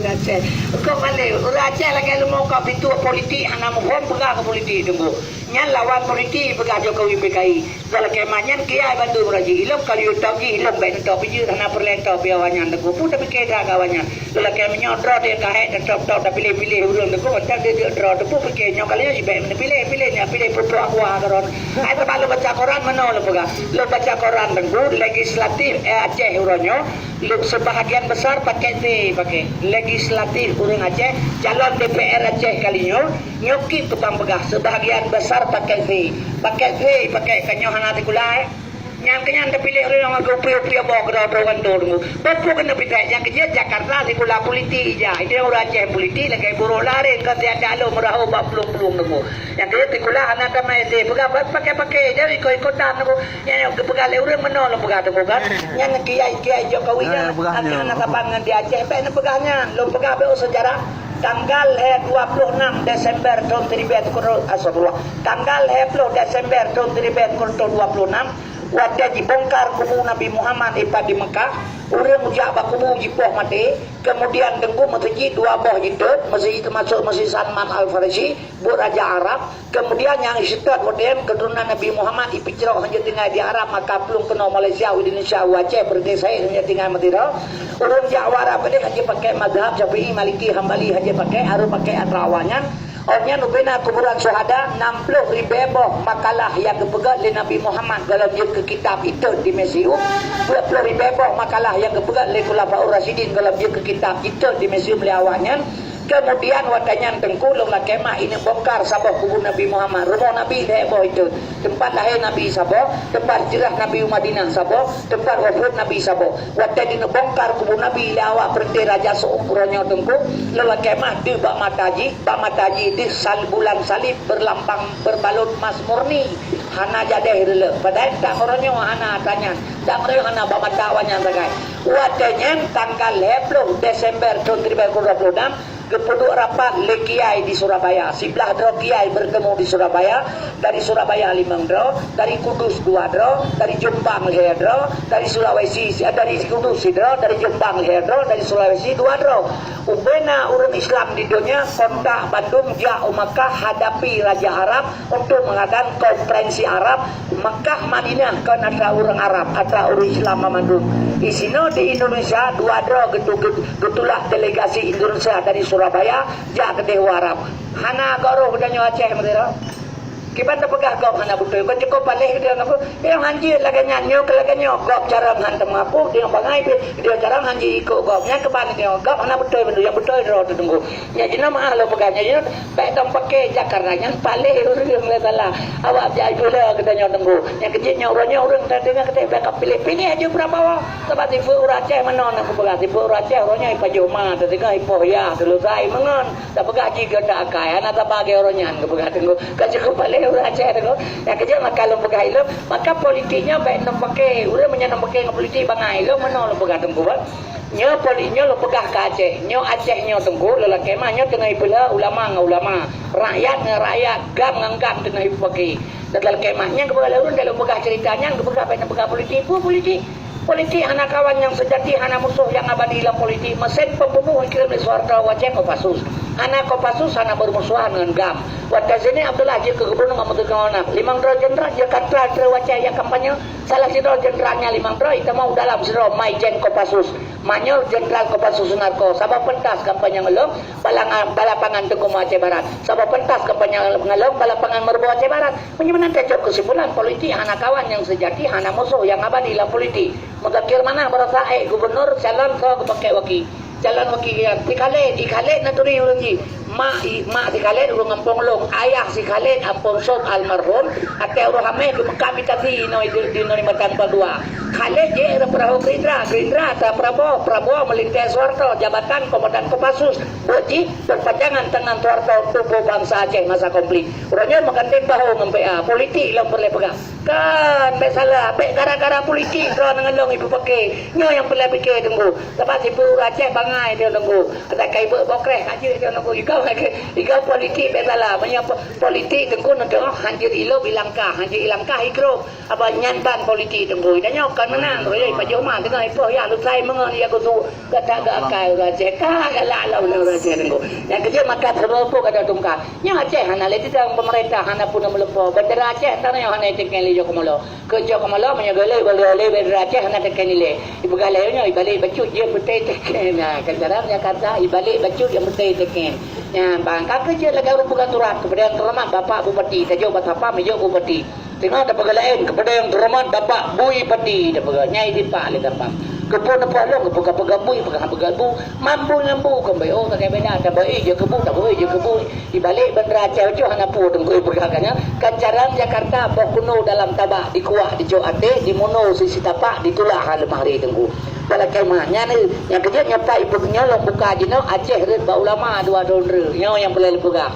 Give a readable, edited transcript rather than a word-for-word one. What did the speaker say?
Aceh. Kau balik orang Aceh lagi lu mau kau pintu politik hana mohon pegang ke politik tunggu. Nyan lawan politik pegang Jokowi PKI. Kalau kemanyan kiai bantu beraji ilmu kali utagi ilmu baik untuk biji hana perlen tau biawannya tunggu pun tapi keda kawannya. Kalau kemanyan draw dia kahit dan top dah pilih-pilih urang tunggu macam dia draw tu pun fikir nyok kalinya baik pilih ni pilih perlu aku akaron. Ai terbalu baca Quran mana lu pegang. Lu baca Quran tunggu legislatif Aceh uronyo. Lu sebahagian besar pakai legislatif urang Aceh calon DPR Aceh kalinya nyoki tukang pegah sebahagian besar pakai pakai kanyo hana tikulai yang kenyan terpilih orang agak bawa kerana dulu betul kena pilih yang kerja Jakarta tikula politik je itu orang Aceh politik lagi buruk lari ke tiada lo merahu belum nunggu yang kerja tikula hana tamai deh pegah pakai jadi ikut-ikutan nunggu yang pegah orang mana lo pegah tu kan yang kiai Jokowi akan nak kapan di Aceh apa nak pegahnya lo pegah be sejarah tanggal 26 Desember tahun 2026 tanggal 20 Desember tahun 2026 wadah dibongkar kubu Nabi Muhammad di Mekah orang ujak bakubu jipoh mati kemudian dengku masjid dua boh hidup masjid termasuk Masjid Salman Al-Farisi buat Raja Arab kemudian yang isytihad modern keturunan Nabi Muhammad ipicrok hanya tinggal di Arab maka belum kena Malaysia Indonesia Aceh berdesa hanya tinggal Madinah orang Jawa Arab ini hanya pakai mazhab Syafi'i Maliki Hambali hanya pakai harus pakai atrawannya orangnya nubena kuburan syuhada 60,000 makalah yang kepegat oleh Nabi Muhammad dalam dia ke kitab itu di museum 20,000 makalah yang kepegat oleh Khulafaur Rasyidin dalam dia ke kitab itu di museum awalnya kemudian watanya tengku lomlah kemah ini bongkar sabah kubur Nabi Muhammad rumah Nabi debo itu tempat lahir Nabi Sabah tempat hijrah Nabi Madinah Sabah tempat wafat Nabi Sabah watanya ini bongkar kubur Nabi lawak berhenti Raja Seukurannya tengku lomlah kemah di bak mataji di bulan salib berlampang berbalut emas murni hana jadeh rela padahal tak orangnya hana tanya tak mereka hana bak matawanya sagai watanya tanggal 10 Desember tahun 2026 kepeduk rapat le kiai di Surabaya sebelah draw kiai bertemu di Surabaya dari Surabaya 5 draw dari Kudus 2 draw dari Jombang 5 draw dari Sulawesi dari Kudus draw dari Jombang 5 draw dari Sulawesi 2 draw ubena urang Islam di dunia kontak Bandung jauh Makkah hadapi Raja Arab untuk mengadakan konferensi Arab Makkah Madinah kan ada orang Arab ada orang Islam Bandung di sini di Indonesia 2 draw getulak delegasi Indonesia dari Surabaya jak ke Dewa Arab hana goroh danyo Aceh mereka kiban tak pegah gop hana betul kau cukup balik dia ngapu yang hanji lagi nyanyo ke lagi nyok gop cara ngantem ngapu dia bangai dia cara hanji ikut gopnya ke ban dia gop hana betul yang betul dia tu tunggu ya jina mah lo pegahnya jina baik dong pakai Jakarta yang balik orang salah awak jai pula kita nyok tunggu yang kecilnya orang tadi kita back pilih aja berapa sebab tipu Aceh mana nak pegah tipu Aceh orangnya ipa Joma tadi kan ipo ya dulu sai mengon tak pegah jika tak kaya nak bagi orangnya ke pegah tunggu kan cukup balik orang Aceh tu yang kerja maka lo pegang ilmu maka politiknya baik nak pakai orang menyanam pakai politik bangai lo mana lo pegang tunggu nyo politiknya lo pegang ke Aceh nyo Aceh nyo tunggu lo lah kemahnya tengah pula ulama rakyat gam tengah pakai dalam kemahnya kepada orang dalam pegang ceritanya kepada baik nak pegang politik anak kawan yang sejati anak musuh yang abadi dalam politik mesin pembunuh kirim di suarga wajah Kopassus anak Kopassus anak bermusuhan dengan GAM waktu sini Abdullah Haji ke gubernur Mahmud Kawana 5 jenderal Jakarta terwajah yang kampanye salah jenderal jenderalnya 5 itu mau dalam siro Maijen Kopassus Manyol jenderal Kopassus Sunarko sabab pentas kampanye ngelong balapangan Tengku Aceh Barat sabab pentas kampanye ngelong balapangan Merbu Aceh Barat menyebutkan kecok kesimpulan politik anak kawan yang sejati anak musuh yang abadi dalam politik mengakir mana berasa gubernur calon so pakai wakil calon wakil si Khalid naturi urang ji mak si Khalid urang ampung long ayah si Khalid ampung sob almarhum ate urang ame ke Mekah bitati no di Matan Padua Khalid je perahu Gerindra atau Prabowo melintas Soeharto jabatan komandan Kopassus boji berpanjangan tangan Soeharto tubuh bangsa Aceh masa komplit urangnya makantin bahu ngampai politik lang perle pegang kan tak salah baik gara-gara politik kau ngelong ibu pakai nyo yang perle fikir tunggu sebab ibu Aceh bang ngai dia nunggu ada kai bokreh aja dia nunggu ikau politik bebala banyak politik tengku nunggu hancur ilo bilangkah ikro apa nyanban politik tengku dan nyokan menang boleh pajoma tengah ipo ya lu sai mengon ya kutu kata gakai raja kagala lalu raja tengku yang kerja maka terlalu kada tungka yang Aceh hana leti tang pemerintah hana pun melepo bendera Aceh tanah yang hana tekan li jokomolo kerja komolo menyagale boleh bendera Aceh hana tekan li ibu galenya ibalik bacut dia betai tekan nah kendaraan Jakarta ibalik bacut yang betai tekan ya bangka kerja lagi urus pengaturan kepada yang terhormat Bapak Bupati tajuk Batapa mejo Bupati tengah ada pegalain kepada yang terhormat Bapak Bui Pati dapat nyai di Pak le dapat kepun apa lo kebuka bui pegabu mampu ngambu kembali oh tak benda tak baik je kebu tak baik je kebu di balik bendera Aceh jo hana pu tengku pergakanya kancaran Jakarta bokuno dalam tabak dikuah di jo ate di mono sisi tapak ditulah lemah hari tengku bala kemahnya ni yang kerja nyapa ibu nyolong buka jino Aceh ba ulama dua don yang boleh buka